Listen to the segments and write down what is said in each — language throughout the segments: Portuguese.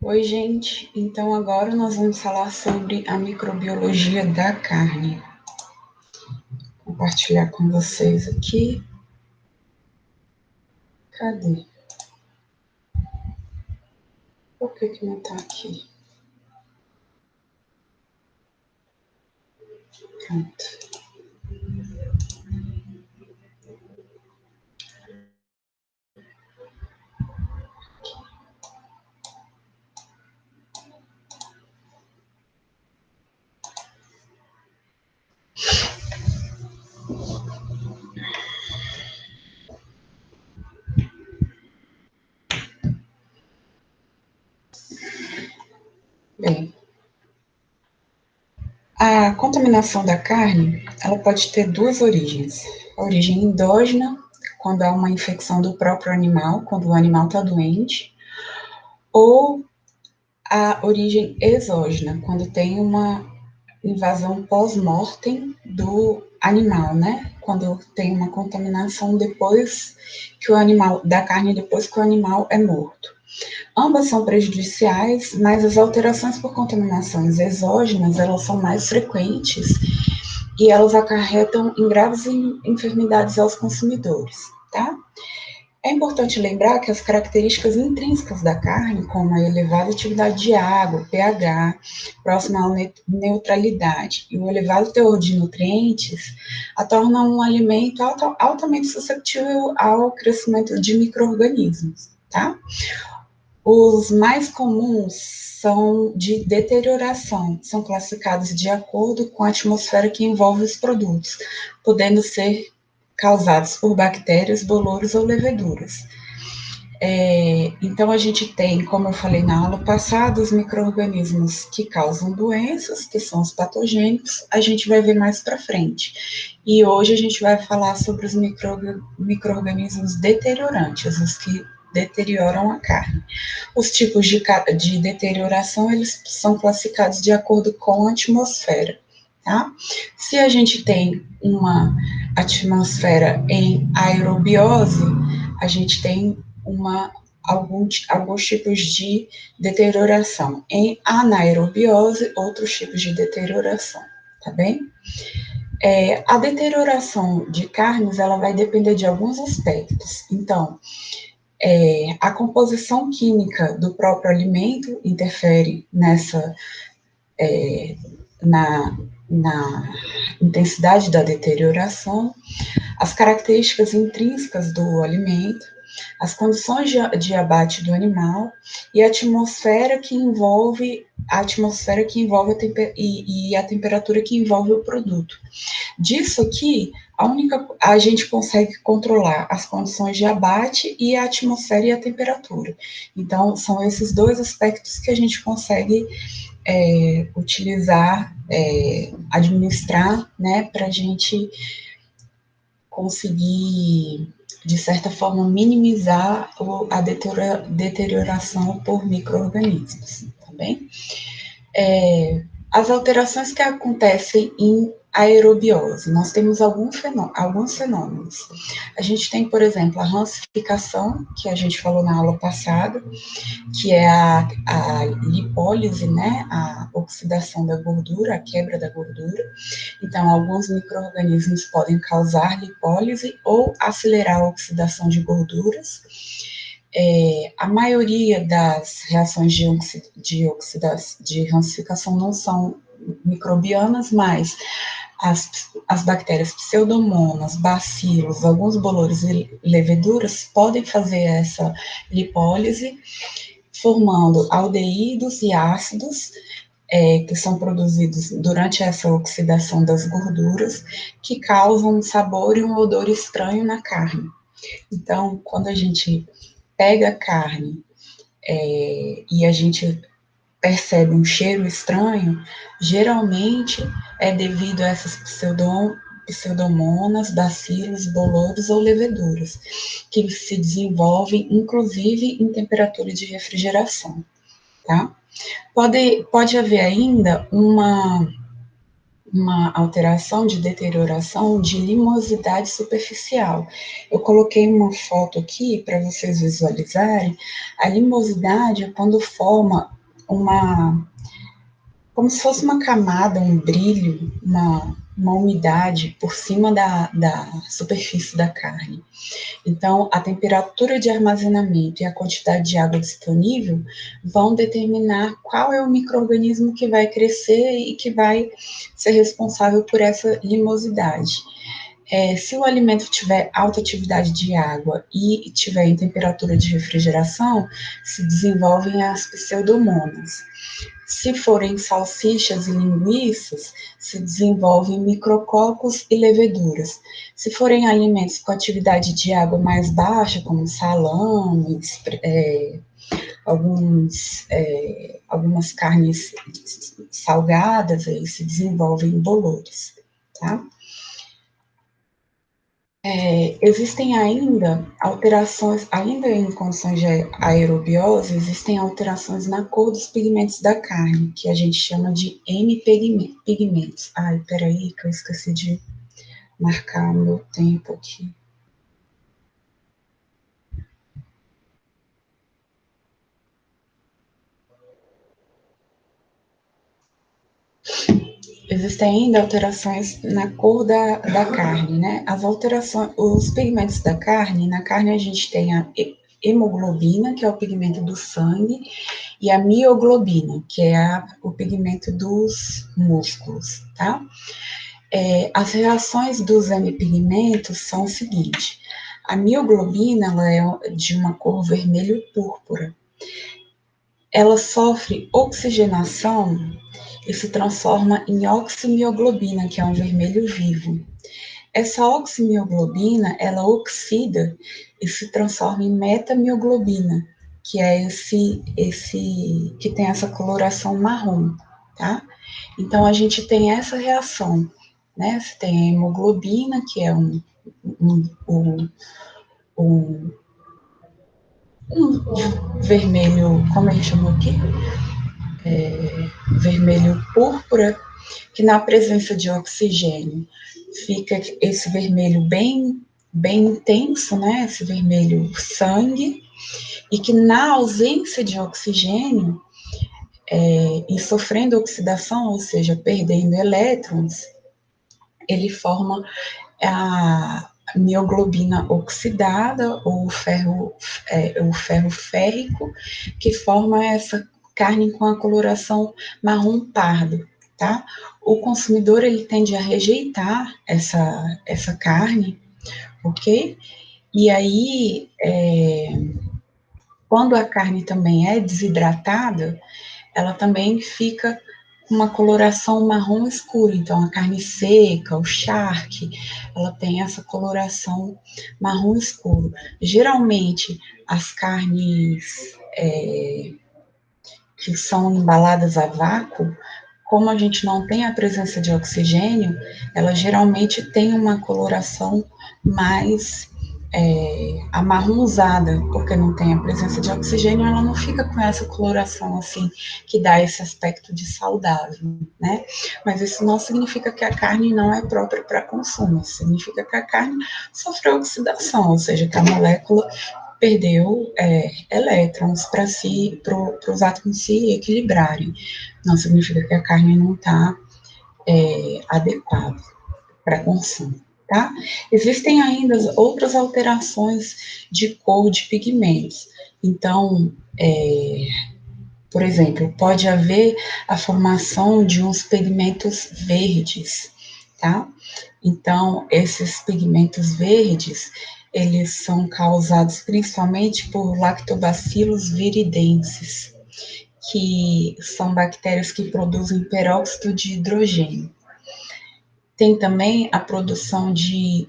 Oi, gente. Então, agora nós vamos falar sobre a microbiologia da carne. Vou compartilhar com vocês aqui. Cadê? Por que não está aqui? Pronto. Bem, a contaminação da carne, ela pode ter duas origens. A origem endógena, quando há uma infecção do próprio animal, quando o animal está doente, ou a origem exógena, quando tem uma invasão pós-mortem do animal, né? Quando tem uma contaminação depois que o animal, da carne depois que o animal é morto. Ambas são prejudiciais, mas as alterações por contaminações exógenas, elas são mais frequentes e elas acarretam em graves enfermidades aos consumidores, tá? É importante lembrar que as características intrínsecas da carne, como a elevada atividade de água, pH, próxima à neutralidade e o elevado teor de nutrientes, a tornam um alimento altamente suscetível ao crescimento de micro-organismos, tá? Os mais comuns são de deterioração, são classificados de acordo com a atmosfera que envolve os produtos, podendo ser causados por bactérias, bolores ou leveduras. Então, a gente tem, como eu falei na aula passada, os micro-organismos que causam doenças, que são os patogênicos, a gente vai ver mais para frente. E hoje a gente vai falar sobre os micro-organismos deteriorantes, os que deterioram a carne. Os tipos de deterioração, eles são classificados de acordo com a atmosfera, tá? Se a gente tem uma atmosfera em aerobiose, a gente tem alguns tipos de deterioração. Em anaerobiose, outros tipos de deterioração, tá bem? A deterioração de carnes, ela vai depender de alguns aspectos. Então, a composição química do próprio alimento interfere na intensidade da deterioração, as características intrínsecas do alimento, as condições de abate do animal e a atmosfera que envolve e a temperatura que envolve o produto. Disso aqui, a gente consegue controlar as condições de abate e a atmosfera e a temperatura. Então, são esses dois aspectos que a gente consegue utilizar, administrar, né, para a gente conseguir, de certa forma, minimizar a deterioração por micro-organismos, tá bem? As alterações que acontecem em aerobiose, nós temos alguns fenômenos. A gente tem, por exemplo, a rancificação, que a gente falou na aula passada, que é a lipólise, né, a oxidação da gordura, a quebra da gordura. Então, alguns micro-organismos podem causar lipólise ou acelerar a oxidação de gorduras. A maioria das reações de rancificação não são microbianas, mas as bactérias pseudomonas, bacilos, alguns bolores e leveduras podem fazer essa lipólise, formando aldeídos e ácidos, que são produzidos durante essa oxidação das gorduras, que causam um sabor e um odor estranho na carne. Então, quando a gente pega a carne e a gente percebe um cheiro estranho, geralmente é devido a essas pseudomonas, bacilos, bolores ou leveduras, que se desenvolvem, inclusive, em temperatura de refrigeração, tá? Pode haver ainda uma alteração de deterioração de limosidade superficial. Eu coloquei uma foto aqui para vocês visualizarem. A limosidade é quando forma como se fosse uma camada, um brilho, uma umidade por cima da superfície da carne. Então, a temperatura de armazenamento e a quantidade de água disponível vão determinar qual é o micro-organismo que vai crescer e que vai ser responsável por essa limosidade. Se o alimento tiver alta atividade de água e tiver em temperatura de refrigeração, se desenvolvem as pseudomonas. Se forem salsichas e linguiças, se desenvolvem micrococos e leveduras. Se forem alimentos com atividade de água mais baixa, como salames, algumas carnes salgadas, aí se desenvolvem bolores, tá? Existem ainda alterações, ainda em condições de aerobiose, existem alterações na cor dos pigmentos da carne, que a gente chama de M-pigmentos. Ai, peraí, que eu esqueci de marcar o meu tempo aqui. Existem ainda alterações na cor da carne, né? As alterações, os pigmentos da carne, na carne a gente tem a hemoglobina, que é o pigmento do sangue, e a mioglobina, que é o pigmento dos músculos, tá? As reações dos hemipigmentos são o seguinte: a mioglobina ela é de uma cor vermelho púrpura. Ela sofre oxigenação e se transforma em oximioglobina, que é um vermelho vivo. Essa oximioglobina, ela oxida e se transforma em metamioglobina, que é esse que tem essa coloração marrom, tá? Então a gente tem essa reação, né? Você tem a hemoglobina, que é um, um, um, um vermelho, como ele chamou aqui? Vermelho púrpura, que na presença de oxigênio fica esse vermelho bem intenso, né? Esse vermelho sangue, e que na ausência de oxigênio e sofrendo oxidação, ou seja, perdendo elétrons, ele forma a mioglobina oxidada ou o ferro férrico, que forma essa carne com a coloração marrom pardo, tá? O consumidor ele tende a rejeitar essa carne, ok? E aí, quando a carne também é desidratada, ela também fica com uma coloração marrom escuro. Então, a carne seca, o charque, ela tem essa coloração marrom escuro. Geralmente, as carnes que são embaladas a vácuo, como a gente não tem a presença de oxigênio, ela geralmente tem uma coloração mais amarronzada, porque não tem a presença de oxigênio, ela não fica com essa coloração assim, que dá esse aspecto de saudável, né? Mas isso não significa que a carne não é própria para consumo, significa que a carne sofreu oxidação, ou seja, que a molécula perdeu elétrons para os átomos se equilibrarem. Não significa que a carne não está adequada para consumo. Tá? Existem ainda outras alterações de cor de pigmentos. Então, por exemplo, pode haver a formação de uns pigmentos verdes, tá? Então, esses pigmentos verdes, eles são causados principalmente por lactobacillus viridensis, que são bactérias que produzem peróxido de hidrogênio. Tem também a produção de,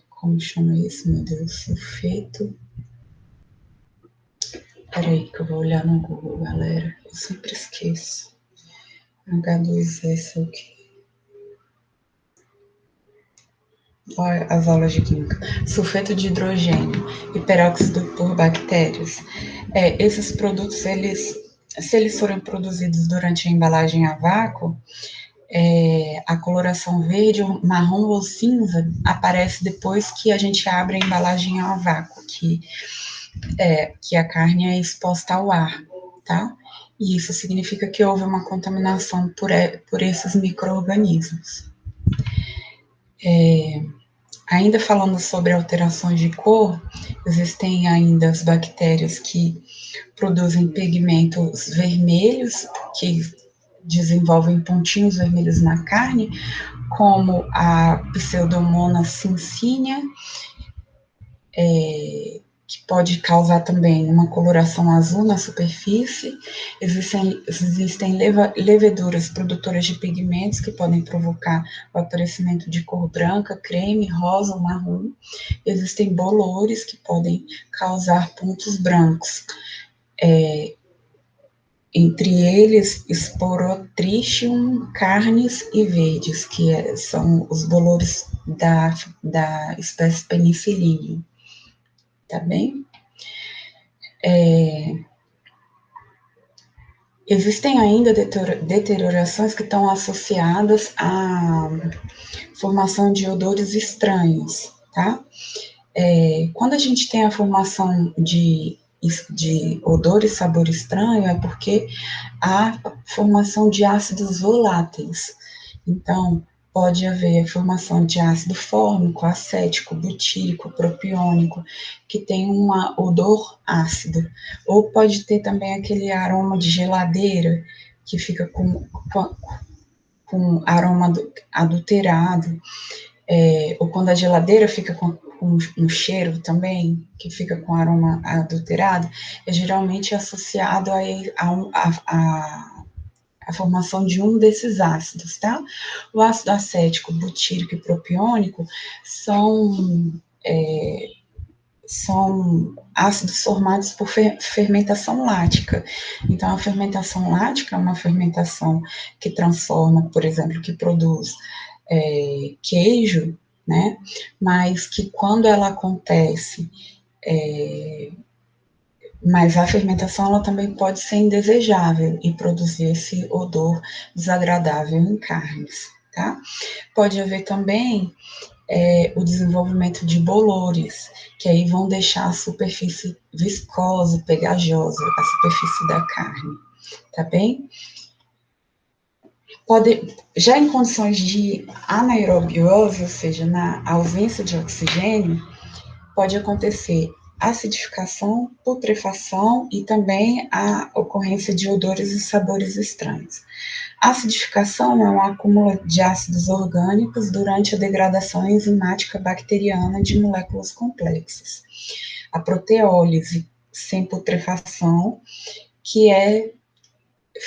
como chama isso, meu Deus, sulfeto. Peraí que eu vou olhar no Google, galera. Eu sempre esqueço. H2S é o quê? Olha as aulas de química. Sulfeto de hidrogênio e peróxido por bactérias. Esses produtos, se eles forem produzidos durante a embalagem a vácuo, A coloração verde, marrom ou cinza aparece depois que a gente abre a embalagem a vácuo, que a carne é exposta ao ar, tá? E isso significa que houve uma contaminação por esses micro-organismos. Ainda falando sobre alterações de cor, existem ainda as bactérias que produzem pigmentos vermelhos, que desenvolvem pontinhos vermelhos na carne, como a Pseudomonas cincínea, que pode causar também uma coloração azul na superfície. Existem leveduras produtoras de pigmentos que podem provocar o aparecimento de cor branca, creme, rosa ou marrom. Existem bolores que podem causar pontos brancos. Entre eles, Sporotrichium carnis e verdes, que são os bolores da espécie Penicillium. Tá bem? Existem ainda deteriorações que estão associadas à formação de odores estranhos, tá? Quando a gente tem a formação de odor e sabor estranho, é porque há formação de ácidos voláteis. Então, pode haver formação de ácido fórmico, acético, butírico, propiônico, que tem um odor ácido. Ou pode ter também aquele aroma de geladeira, que fica com aroma adulterado. Ou quando a geladeira fica com um cheiro também, que fica com aroma adulterado, é geralmente associado a formação de um desses ácidos, tá? O ácido acético, butírico e propiônico são ácidos formados por fermentação lática. Então, a fermentação lática é uma fermentação que transforma, por exemplo, que produz queijo, né? Mas que quando ela acontece, mas a fermentação ela também pode ser indesejável e produzir esse odor desagradável em carnes, tá? Pode haver também o desenvolvimento de bolores, que aí vão deixar a superfície viscosa, pegajosa, a superfície da carne, tá bem? Já em condições de anaerobiose, ou seja, na ausência de oxigênio, pode acontecer acidificação, putrefação e também a ocorrência de odores e sabores estranhos. A acidificação é um acúmulo de ácidos orgânicos durante a degradação enzimática bacteriana de moléculas complexas. A proteólise sem putrefação, que é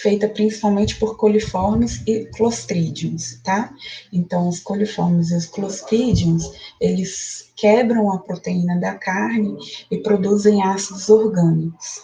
feita principalmente por coliformes e clostridiums, tá? Então, os coliformes e os clostridiums, eles quebram a proteína da carne e produzem ácidos orgânicos.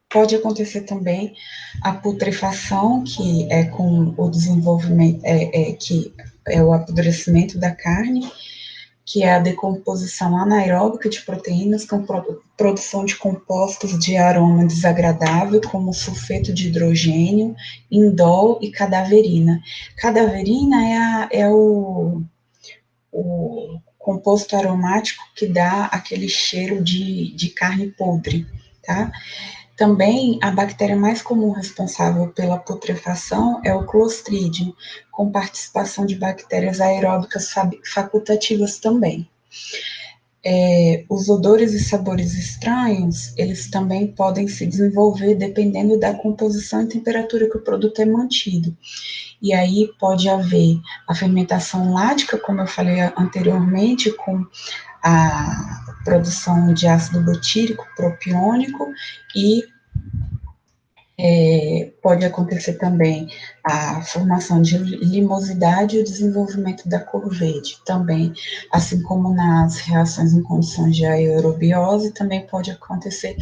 Pode acontecer também a putrefação, que é com o desenvolvimento, que é o apodrecimento da carne, que é a decomposição anaeróbica de proteínas com produção de compostos de aroma desagradável, como sulfeto de hidrogênio, indol e cadaverina. Cadaverina é o composto aromático que dá aquele cheiro de carne podre, tá? Também, a bactéria mais comum responsável pela putrefação é o Clostridium, com participação de bactérias aeróbicas facultativas também. Os odores e sabores estranhos, eles também podem se desenvolver dependendo da composição e temperatura que o produto é mantido. E aí pode haver a fermentação lática, como eu falei anteriormente, com a produção de ácido butírico, propiônico, e pode acontecer também a formação de limosidade e o desenvolvimento da cor verde também, assim como nas reações em condições de aerobiose, também pode acontecer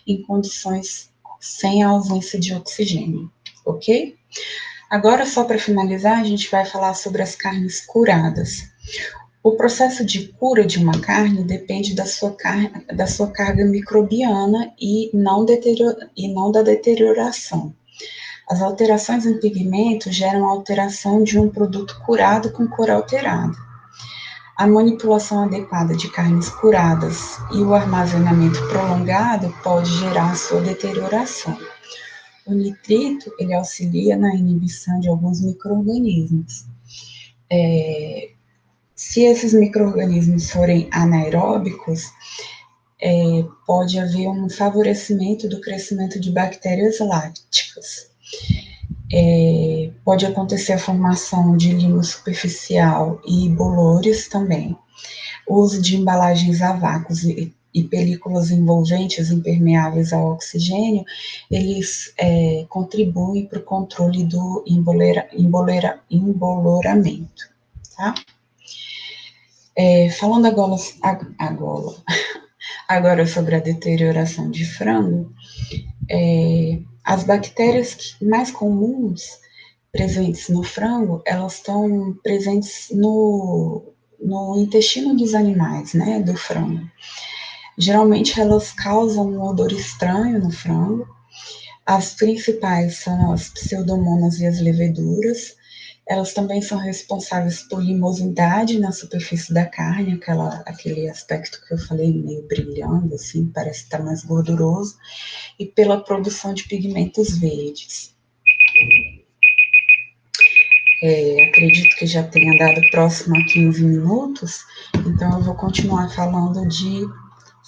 em condições sem a ausência de oxigênio, ok? Agora, só para finalizar, a gente vai falar sobre as carnes curadas. O processo de cura de uma carne depende da sua carga microbiana e não da deterioração. As alterações em pigmento geram alteração de um produto curado com cor alterada. A manipulação adequada de carnes curadas e o armazenamento prolongado pode gerar sua deterioração. O nitrito, ele auxilia na inibição de alguns micro-organismos. Se esses micro-organismos forem anaeróbicos, pode haver um favorecimento do crescimento de bactérias lácticas. Pode acontecer a formação de limo superficial e bolores também. O uso de embalagens a vácuo e películas envolventes impermeáveis ao oxigênio, eles contribuem para o controle do emboloramento, tá? Falando agora sobre a deterioração de frango, as bactérias mais comuns presentes no frango, elas estão presentes no intestino dos animais, né, do frango. Geralmente elas causam um odor estranho no frango. As principais são as pseudomonas e as leveduras. Elas também são responsáveis por limosidade na superfície da carne, aquele aspecto que eu falei, meio brilhando, assim, parece estar mais gorduroso, e pela produção de pigmentos verdes. Acredito que já tenha dado próximo a 15 minutos, então eu vou continuar falando de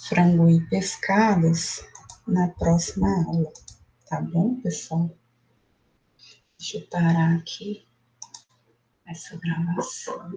frango e pescados na próxima aula, tá bom, pessoal? Deixa eu parar aqui essa gravação.